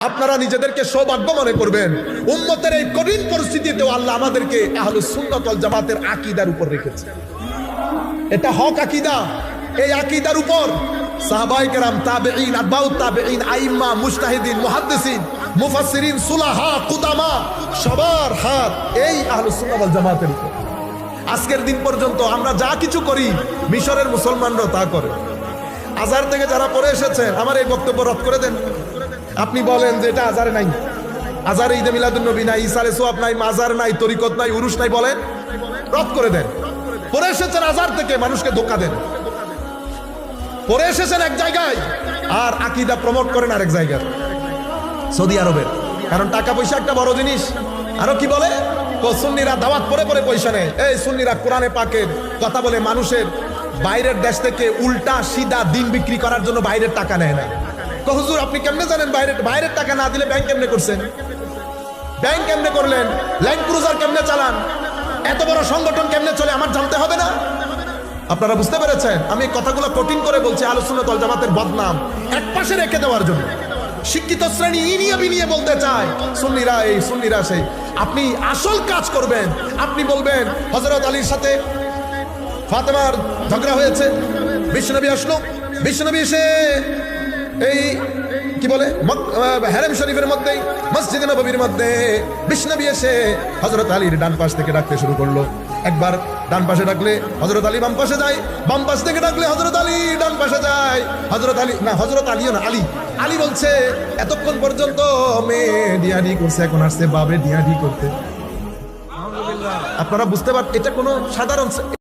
আপনারা নিজেদেরকে সৌভাগ্য মনে করবেন, উম্মতের এই কঠিন পরিস্থিতিতেও আল্লাহ আমাদেরকে আহলুস সুন্নাত ওয়াল জামাতের আকীদার উপর রেখেছে। এটা হক আকীদা। এই আকীদার উপর সাহাবায়ে কেরাম, তাবেঈন, আতবাউত তাবেঈন, আইম্মা, মুজতাহিদিন, মুহাদ্দিসিন, মুফাসসিরিন, সুলাহা, কুদামা সবার হাত এই আহলুস সুন্নাত ওয়াল জামাতের উপর। আজকের দিন পর্যন্ত আমরা যা কিছু করি মিশরের মুসলমানরাও তা করে। আজহার থেকে যারা পড়ে এসেছেন আমার এই বক্তব্য রদ করে দেন। আপনি বলেন যে এটা আজহারে নাই, আজহারে ঈদে মিলাদুন নবী নাই, ইসারে সোয়াব নাই, মাজার নাই, তরিকত নাই, উরুস নাই, বলেন রদ করে দেন। পড়ে এসেছেন আজহার থেকে, মানুষকে ধোঁকা দেন। পড়ে এসেছেন এক জায়গায় আর আকীদা প্রমোট করেন আরেক জায়গায়, সৌদি আরবের। কারণ টাকা পয়সা একটা বড় জিনিস। আরো কি বলে, সুন্নিরা দাওয়াত পরে পরে পয়সা নেয়। এই সুন্নিরা কোরআনে পাকের কথা বলে মানুষের বাইরের দেশ থেকে উল্টা সিধা দিন বিক্রি করার জন্য বাইরের টাকা নেয় না। হুজুর আপনি কেমনে জানেন বাইরের টাকা না দিলে ব্যাংক কেমনে করছেন? ব্যাংক কেমনে করলেন? ল্যান্ড ক্রুজার কেমনে চালান? এত বড় সংগঠন কেমনে চলে আমার জানতে হবে না? আপনারা বুঝতে পেরেছেন? আমি কথাগুলো কঠিন করে বলছি আহলুস সুন্নাত ওয়াল জামাতের বদনাম এক পাশে রেখে দেওয়ার জন্য। শিক্ষিত শ্রেণী ইনিয়ে বিনিয়ে বলতে চায় সুন্নিরা এই, সুন্নিরা সেই। আপনি আসল কাজ করবেন। আপনি বলবেন হযরত আলীর সাথে ফাতেমার ঝগড়া হয়েছে, বিশ্বনবী আসলো, বিশ্বনবী এসে এই কি বলে হারেম শরীফের মধ্যে, মসজিদে নববীর মধ্যে বিশ্বনবী এসে হযরত আলীর ডান পাশ থেকে ডাকতে শুরু করলো। একবার ডান পাশে ডাকলে হযরত আলী বাম পাশে যায়, বাম পাশ থেকে ডাকলে হযরত আলী ডান পাশে যায়। হযরত আলী না, হযরত আলীও না, আলী বলছে এতক্ষণ পর্যন্ত মেয়ে ডিয়াডি করছে, এখন আসছে বাবে ডিয়াডি করতে। আপনারা বুঝতে পারেন এটা কোনো সাধারণ